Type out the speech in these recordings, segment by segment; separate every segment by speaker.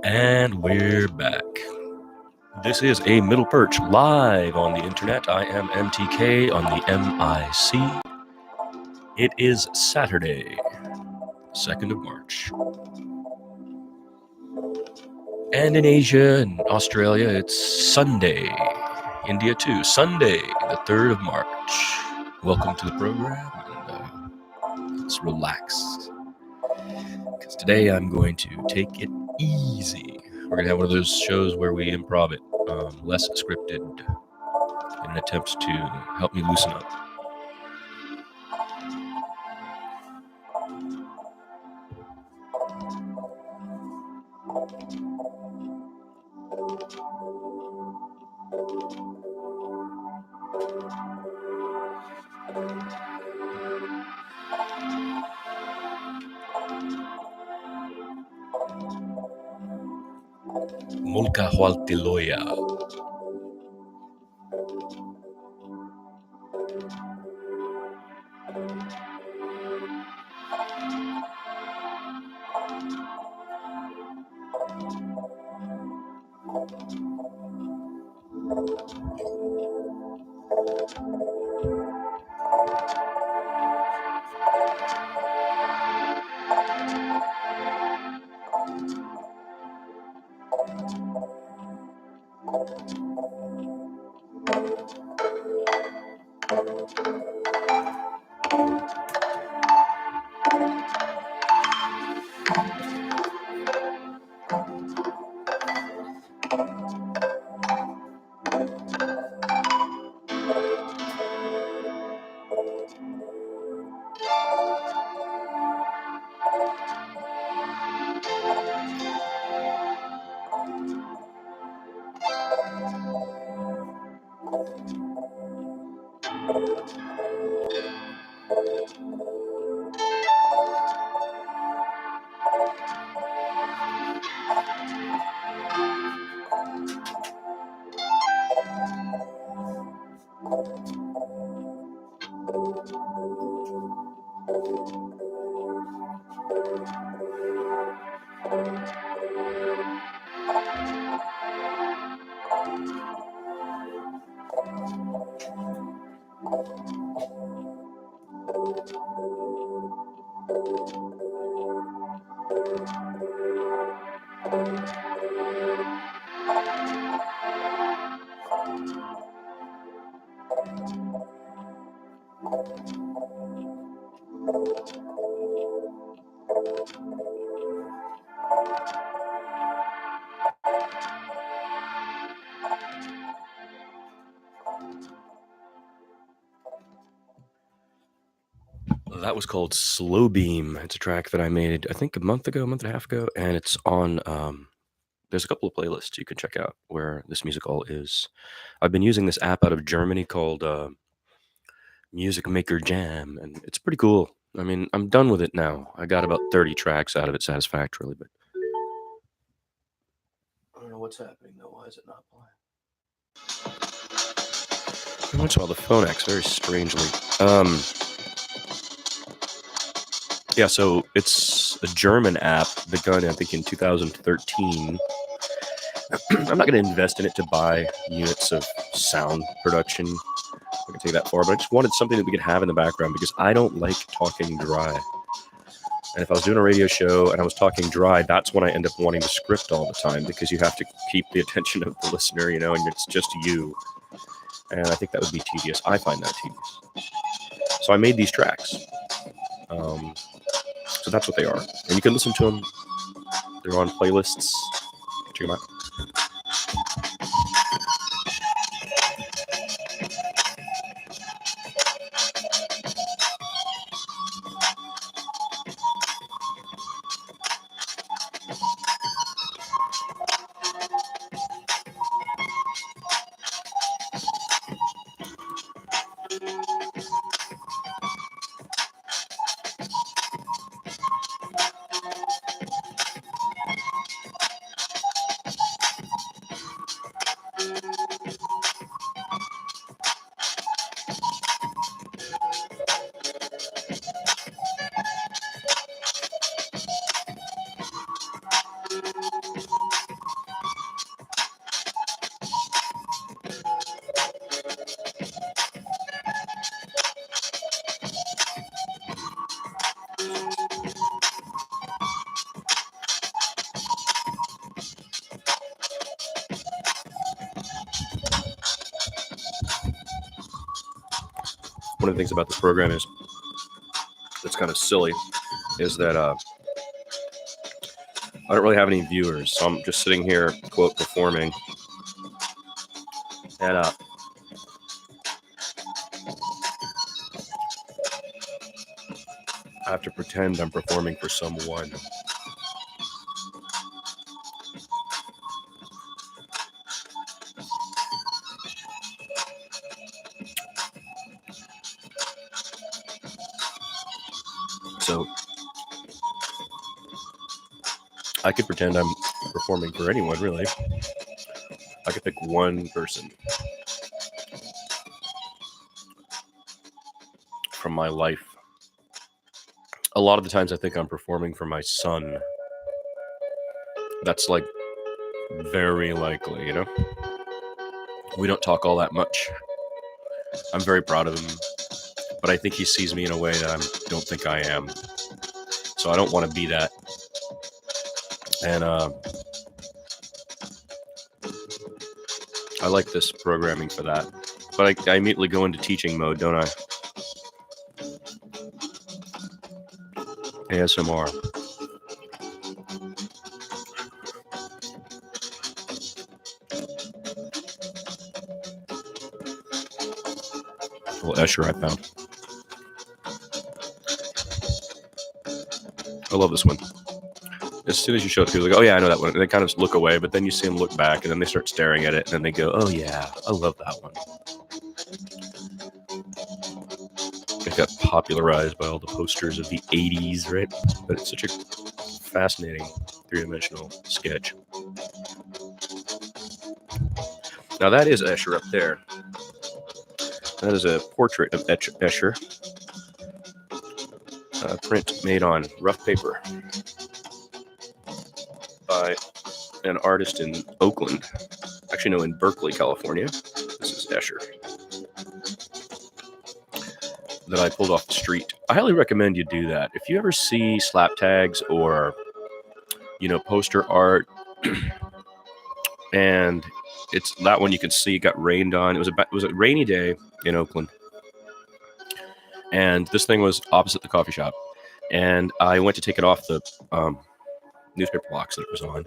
Speaker 1: And we're back. This is a Middle Perch live on the internet. I am MTK on the MIC. It is Saturday, 2nd of March. And in Asia and Australia, it's Sunday. India too, Sunday, the 3rd of March. Welcome to the program, and let's relax. Because today I'm going to take it easy. We're going to have one of those shows where we improv it, less scripted, in an attempt to help me loosen up. Molcahualtiloya. That was called Slow Beam. It's a track that I made, I think, a month and a half ago, and it's on, there's a couple of playlists you can check out where this music all is. I've been using this app out of Germany called Music Maker Jam, and it's pretty cool. I mean, I'm done with it now. I got about 30 tracks out of it satisfactorily, but I don't know what's happening though. Why is it not playing? Once in a while, the phone acts very strangely. Yeah, so it's a German app begun, I think, in 2013. I'm not going to invest in it to buy units of sound production. I can take that far, but I just wanted something that we could have in the background because I don't like talking dry. And if I was doing a radio show and I was talking dry, that's when I end up wanting to script all the time because you have to keep the attention of the listener, and it's just you. And I think that would be tedious. I find that tedious. So I made these tracks. So that's what they are. And you can listen to them. They're on playlists. Check them out. one of the things about this program is that's kind of silly is that I don't really have any viewers, so I'm just sitting here, quote, performing, and I have to pretend I'm performing for someone. So I could pretend I'm performing for anyone, really. I could pick one person from my life. A lot of the times I think I'm performing for my son. That's like very likely, you know? We don't talk all that much. I'm very proud of him, but I think he sees me in a way that I don't think I am. So I don't want to be that. And I like this programming for that. But I immediately go into teaching mode, don't I? ASMR. Little Escher I found. I love this one. As soon as you show it to people, like, oh yeah, I know that one. And they kind of look away, but then you see them look back, and then they start staring at it, and then they go, oh yeah, I love that one. It got popularized by all the posters of the 80s, right? But it's such a fascinating three-dimensional sketch. Now that is Escher up there. That is a portrait of Escher. Print made on rough paper by an artist in Oakland. Actually, no, in Berkeley, California. This is Escher that I pulled off the street. I highly recommend you do that. If you ever see slap tags or, poster art, and it's that one you can see it got rained on. It was a rainy day in Oakland, and this thing was opposite the coffee shop. And I went to take it off the newspaper box that it was on,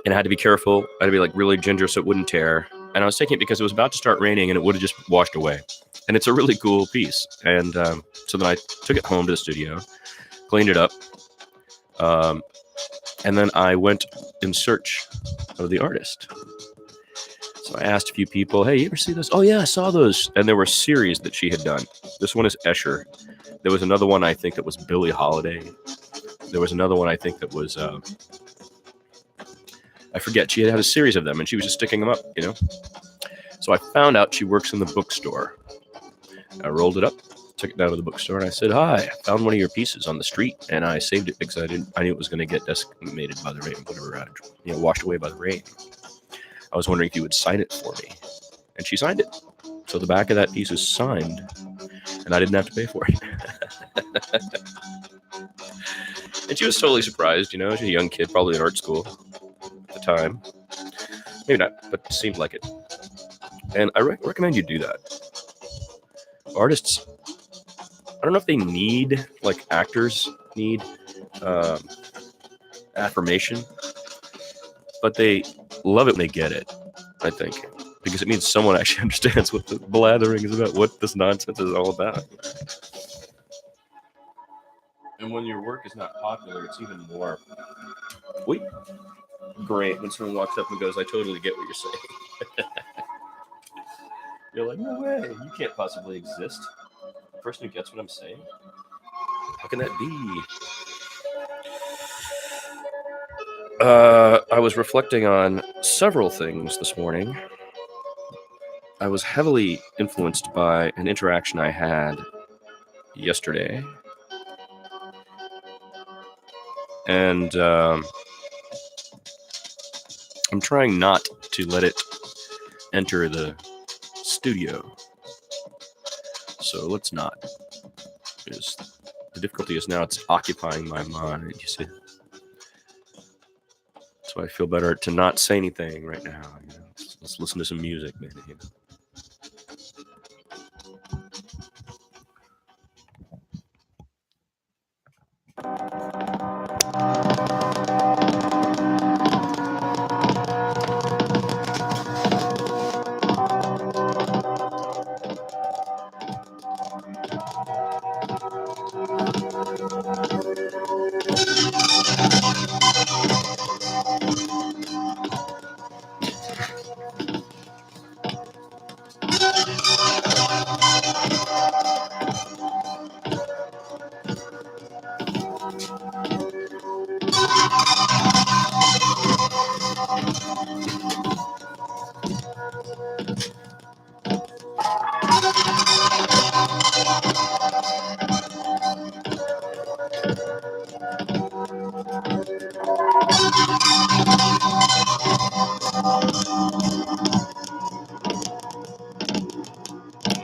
Speaker 1: and I had to be careful. I had to be like really ginger so it wouldn't tear. And I was taking it because it was about to start raining, and it would have just washed away. And it's a really cool piece. And so then I took it home to the studio, cleaned it up, and then I went in search of the artist. So I asked a few people, hey, you ever see this? Oh, yeah, I saw those. And there were a series that she had done. This one is Escher. There was another one, I think, that was Billie Holiday. There was another one, I think, that was, I forget. She had a series of them, and she was just sticking them up, So I found out she works in the bookstore. I rolled it up, took it down to the bookstore, and I said, hi, I found one of your pieces on the street, and I saved it because I knew it was going to get decimated by the rain, whatever, washed away by the rain. I was wondering if you would sign it for me. And she signed it. So the back of that piece is signed, and I didn't have to pay for it. And she was totally surprised, She's a young kid, probably in art school at the time. Maybe not, but it seemed like it. And I recommend you do that. Artists, I don't know if they need, like actors need affirmation, but they love it when they get it, I think. Because it means someone actually understands what the blathering is about, what this nonsense is all about. And when your work is not popular, it's even more great when someone walks up and goes, I totally get what you're saying. You're like, no way, you can't possibly exist. The person who gets what I'm saying? How can that be? I was reflecting on several things this morning. I was heavily influenced by an interaction I had yesterday. And I'm trying not to let it enter the studio. So let's not. The difficulty is now it's occupying my mind, you see. So I feel better to not say anything right now. Let's listen to some music, maybe.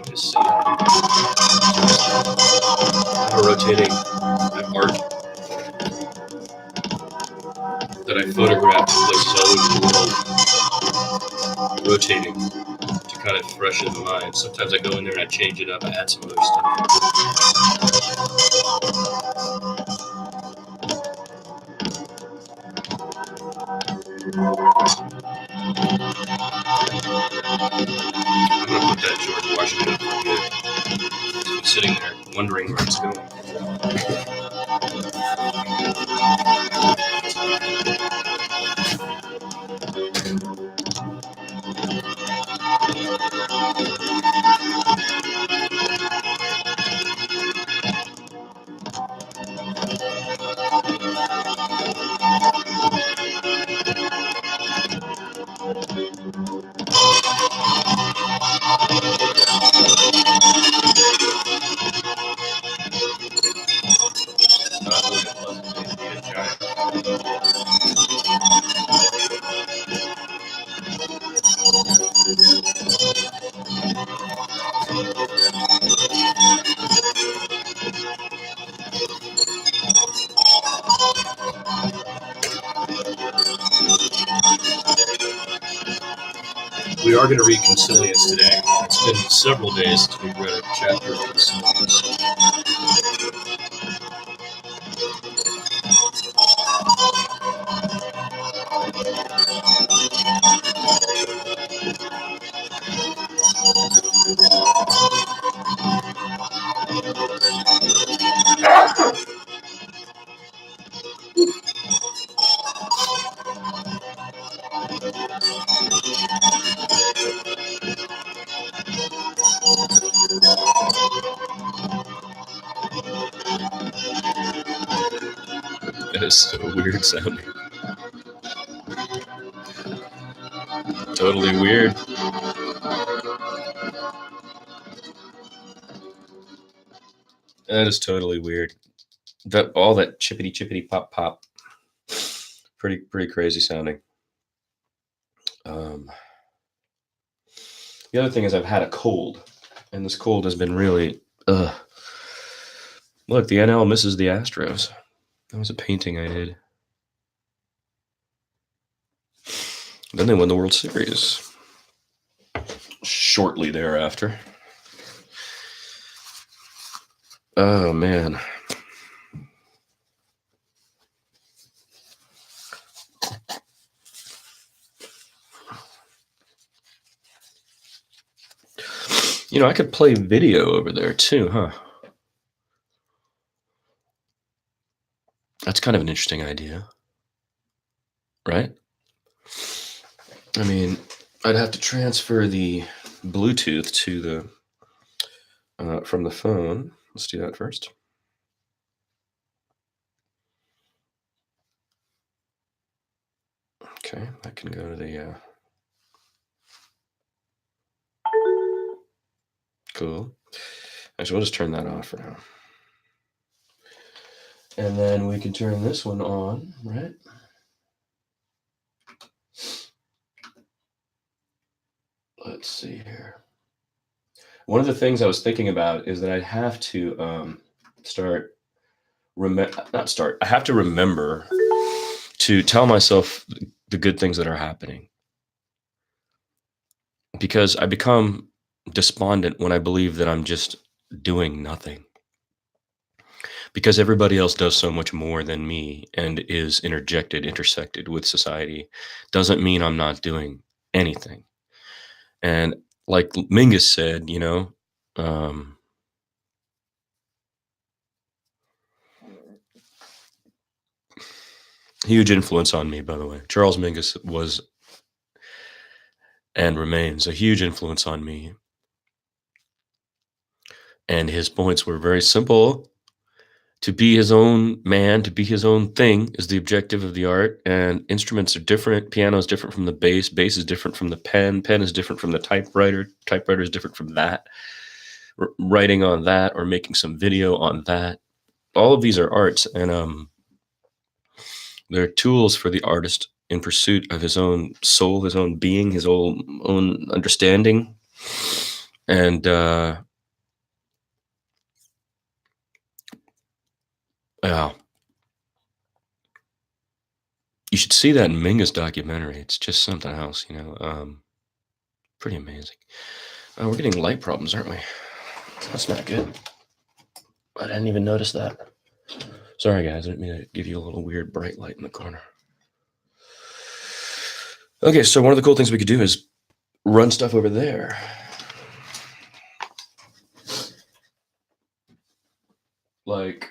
Speaker 1: Just see how rotating that art that I photographed in places all over the world, rotating to kind of freshen the mind. Sometimes I go in there and I change it up, I add some other stuff. I'm gonna put that George Washington up for good. I'm sitting there wondering where it's going. Not really a pleasant day to be a giant. We are going to read Consilience today. It's been several days since we've read a chapter of Consilience. That is so weird sounding. Totally weird. That is totally weird. That all that chippity chippity pop pop. Pretty crazy sounding. The other thing is I've had a cold, and this cold has been really. Look, the NL misses the Astros. That was a painting I did. Then they won the World Series. Shortly thereafter. Oh, man. You know, I could play video over there too, huh? That's kind of an interesting idea. Right? I mean, I'd have to transfer the Bluetooth to the from the phone. Let's do that first. Okay, that can go to the cool. Actually, we'll just turn that off for now. And then we can turn this one on, right? Let's see here. One of the things I was thinking about is that I'd have to I have to remember to tell myself the good things that are happening. Because I become despondent when I believe that I'm just doing nothing. Because everybody else does so much more than me and is intersected with society, doesn't mean I'm not doing anything. And like Mingus said, you know, Huge influence on me, by the way. Charles Mingus was and remains a huge influence on me. And his points were very simple. To be his own man, to be his own thing is the objective of the art. And instruments are different. Piano is different from the bass. Bass is different from the pen. Pen is different from the typewriter. Typewriter is different from that. Writing on that or making some video on that. All of these are arts. And they're tools for the artist in pursuit of his own soul, his own being, his own understanding. And yeah, you should see that in Mingus documentary. It's just something else, you know. Pretty amazing. Oh, we're getting light problems, aren't we? That's not good. I didn't even notice that. Sorry, guys. I didn't mean to give you a little weird bright light in the corner. Okay, so one of the cool things we could do is run stuff over there. Like,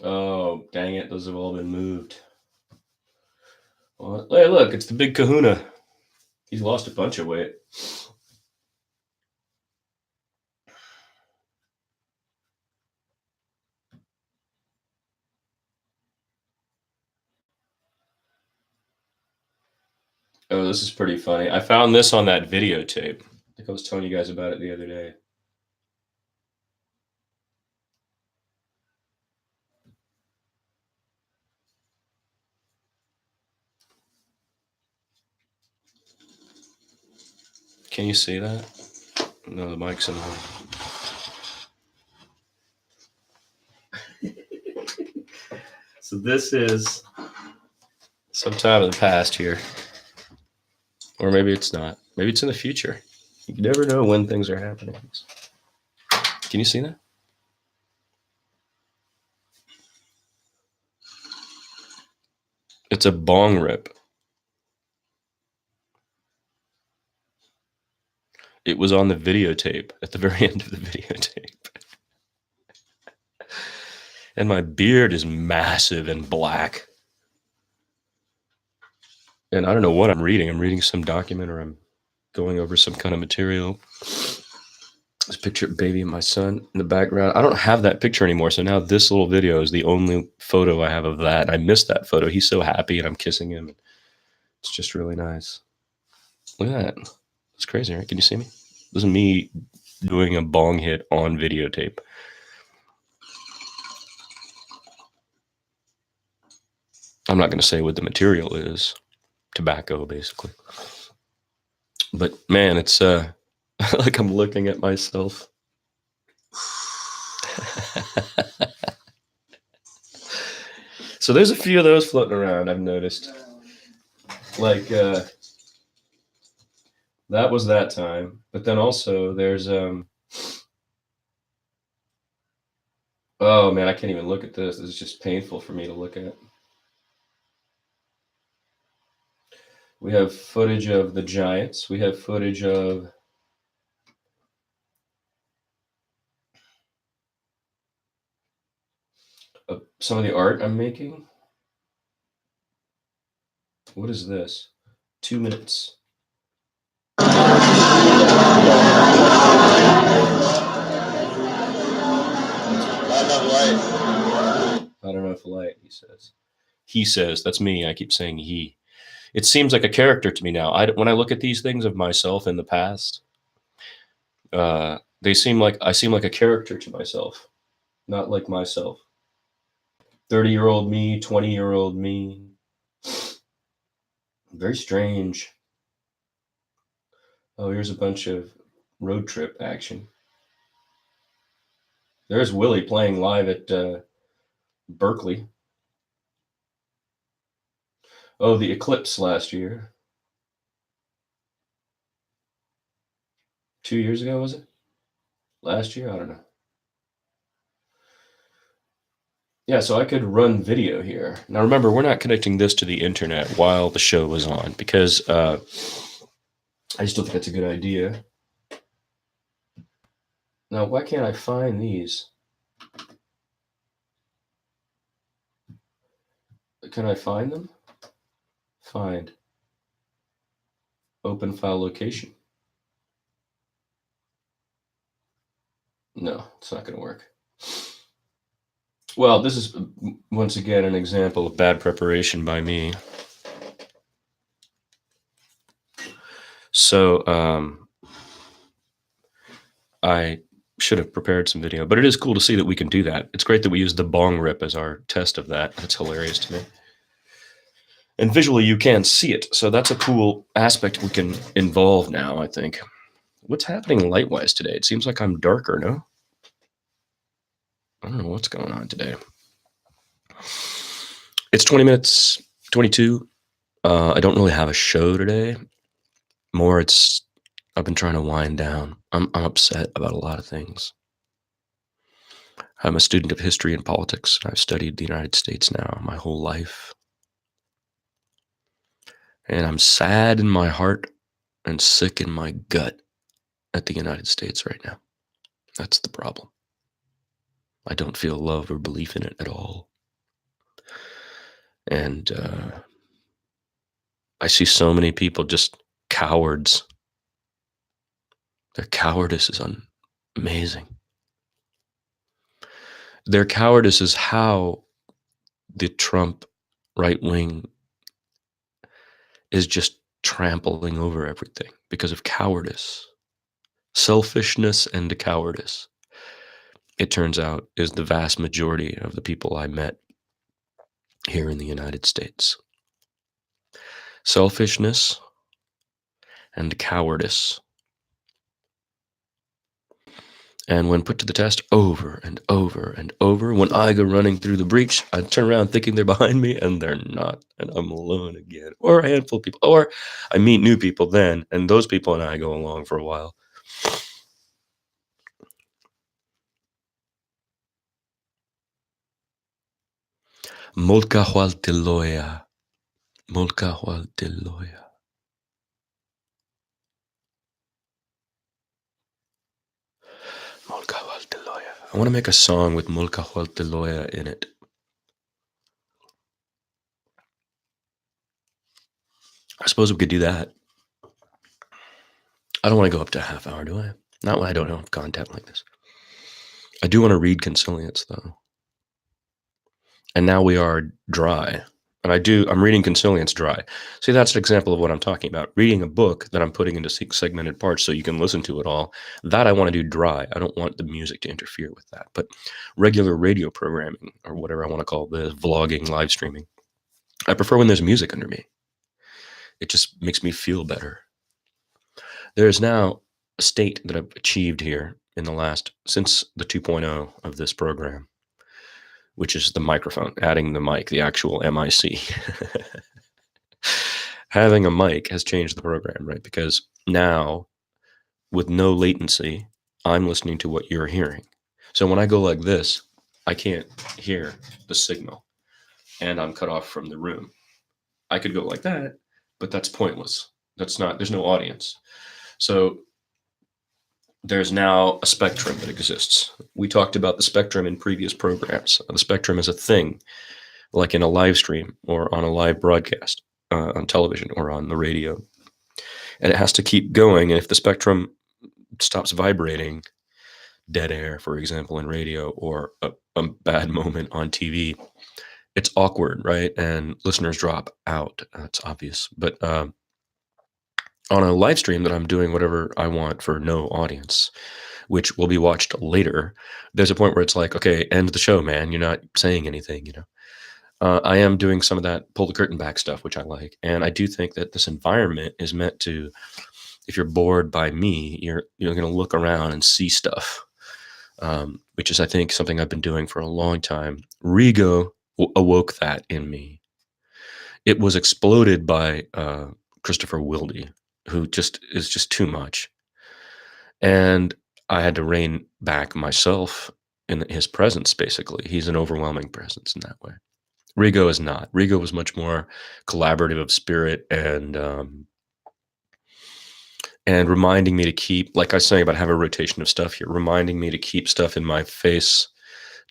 Speaker 1: oh, dang it. Those have all been moved. Well, hey, look, it's the big kahuna. He's lost a bunch of weight. Oh, this is pretty funny. I found this on that videotape. I think I was telling you guys about it the other day. Can you see that? No, the mic's in the way. So this is sometime in the past here. Or maybe it's not. Maybe it's in the future. You never know when things are happening. Can you see that? It's a bong rip. It was on the videotape at the very end of the videotape. And my beard is massive and black. And I don't know what I'm reading. I'm reading some document or I'm going over some kind of material. This picture of baby and my son in the background. I don't have that picture anymore. So now this little video is the only photo I have of that. And I missed that photo. He's so happy and I'm kissing him. It's just really nice. Look at that. It's crazy, right? Can you see me? This is me doing a bong hit on videotape. I'm not going to say what the material is. Tobacco, basically. But man, it's like I'm looking at myself. So there's a few of those floating around, I've noticed. Like, that was that time. But then also there's, oh man, I can't even look at this. This is just painful for me to look at. We have footage of the Giants. We have footage of some of the art I'm making. What is this? 2 minutes. Not enough light, he says. He says, that's me. I keep saying he. It seems like a character to me now. When I look at these things of myself in the past, they seem like I seem like a character to myself, not like myself. 30-year-old me, 20-year-old me. Very strange. Oh, here's a bunch of road trip action. There's Willie playing live at Berkeley. Oh, the eclipse last year. 2 years ago, was it? Last year? I don't know. Yeah, so I could run video here. Now remember, we're not connecting this to the internet while the show was on because I just don't think that's a good idea. Now, why can't I find these? Can I find them? Find. Open file location. No, it's not going to work. Well, this is once again an example of bad preparation by me. So I should have prepared some video, but it is cool to see that we can do that. It's great that we use the bong rip as our test of that. That's hilarious to me. And visually, you can see it. So that's a cool aspect we can involve now, I think. What's happening light-wise today? It seems like I'm darker, no? I don't know what's going on today. It's 20 minutes, 22. I don't really have a show today. More, I've been trying to wind down. I'm upset about a lot of things. I'm a student of history and politics. I've studied the United States now my whole life. And I'm sad in my heart and sick in my gut at the United States right now. That's the problem. I don't feel love or belief in it at all. And I see so many people just cowards. Their cowardice is amazing. Their cowardice is how the Trump right wing is just trampling over everything because of cowardice. Selfishness and cowardice, it turns out, is the vast majority of the people I met here in the United States. Selfishness and cowardice. And when put to the test over and over and over, when I go running through the breach, I turn around thinking they're behind me, and they're not, and I'm alone again. Or a handful of people. Or I meet new people then, and those people and I go along for a while. Molcahualtiloya. Molcahualtiloya. Molcahualtiloya. I want to make a song with Molcahualtiloya in it. I suppose we could do that. I don't want to go up to a half hour, do I? Not when I don't have content like this. I do want to read Consilience, though. And now we are dry. And I'm reading Consilience dry. See, that's an example of what I'm talking about. Reading a book that I'm putting into segmented parts so you can listen to it all. That I want to do dry. I don't want the music to interfere with that. But regular radio programming, or whatever I want to call this, vlogging, live streaming, I prefer when there's music under me. It just makes me feel better. There is now a state that I've achieved here since the 2.0 of this program, which is the microphone, adding the mic, the actual MIC. Having a mic has changed the program, right? Because now, with no latency, I'm listening to what you're hearing. So when I go like this, I can't hear the signal, and I'm cut off from the room. I could go like that, but that's pointless. There's no audience. So there's now a spectrum that exists. We talked about the spectrum in previous programs. The spectrum is a thing, like in a live stream or on a live broadcast on television or on the radio. And it has to keep going. And if the spectrum stops vibrating, dead air, for example, in radio, or a bad moment on TV, it's awkward, right? And listeners drop out. That's obvious. But on a live stream that I'm doing whatever I want for no audience, which will be watched later, there's a point where it's like, okay, end the show, man. You're not saying anything, I am doing some of that pull the curtain back stuff, which I like. And I do think that this environment is meant to, if you're bored by me, you're going to look around and see stuff. which is, I think, something I've been doing for a long time. Rigo awoke that in me. It was exploded by Christopher Wilde, who just is just too much. And I had to rein back myself in his presence, basically. He's an overwhelming presence in that way. Rigo is not. Rigo was much more collaborative of spirit and reminding me to keep, like I was saying about have a rotation of stuff here, reminding me to keep stuff in my face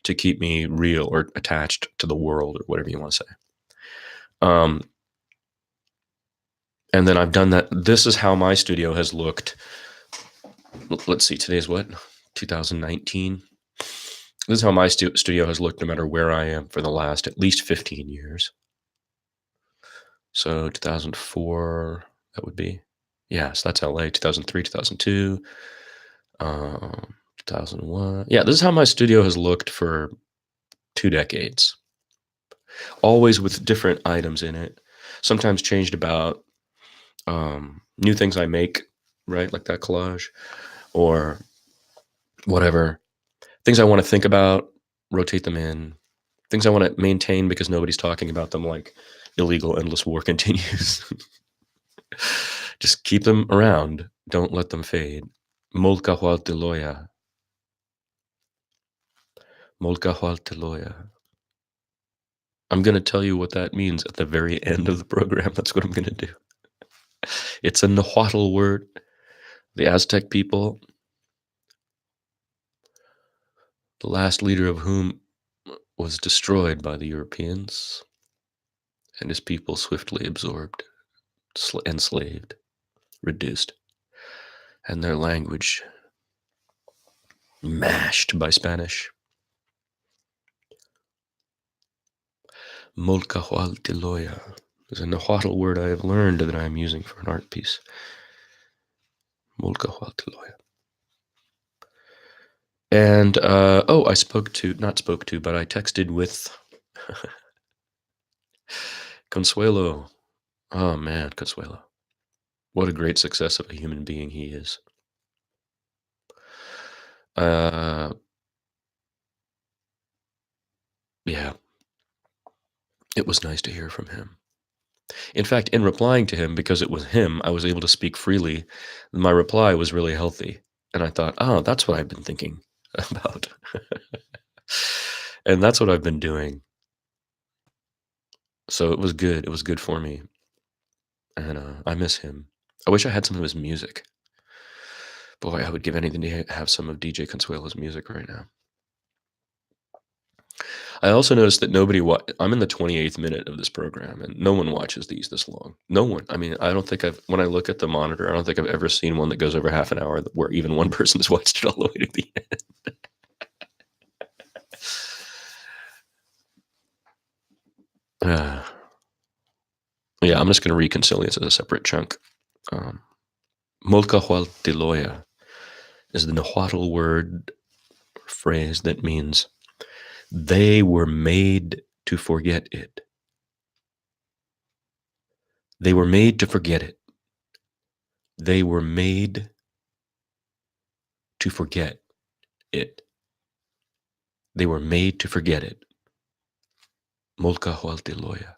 Speaker 1: to keep me real or attached to the world or whatever you want to say. And then I've done that. This is how my studio has looked. Let's see, today's what? 2019. This is how my studio has looked no matter where I am for the last at least 15 years. So 2004, that would be. Yes, that's LA. 2003, 2002, 2001. Yeah, this is how my studio has looked for 2 decades. Always with different items in it. Sometimes changed about new things I make, right? Like that collage or whatever. Things I want to think about, rotate them in. Things I want to maintain because nobody's talking about them, like illegal endless war continues. Just keep them around. Don't let them fade. Molcahualtiloya. Molcahualtiloya. I'm going to tell you what that means at the very end of the program. That's what I'm going to do. It's a Nahuatl word. The Aztec people, the last leader of whom was destroyed by the Europeans, and his people swiftly absorbed, enslaved, reduced, and their language mashed by Spanish. Molcahualtiloya is a Nahuatl word I have learned that I am using for an art piece. Molcahualtiloya. And, I but I texted with Consuelo. Oh man, Consuelo. What a great success of a human being he is. Yeah. It was nice to hear from him. In fact, in replying to him, because it was him, I was able to speak freely. My reply was really healthy. And I thought, oh, that's what I've been thinking about. And that's what I've been doing. So it was good. It was good for me. And I miss him. I wish I had some of his music. Boy, I would give anything to have some of DJ Consuelo's music right now. I also noticed that I'm in the 28th minute of this program, and no one watches these this long. No one. I mean, I don't think when I look at the monitor, I don't think I've ever seen one that goes over half an hour where even one person has watched it all the way to the end. Yeah, I'm just going to reconcile this as a separate chunk. Molcahualtiloya is the Nahuatl word or phrase that means they were made to forget it. They were made to forget it. They were made to forget it. They were made to forget it. Molcahualtiloya.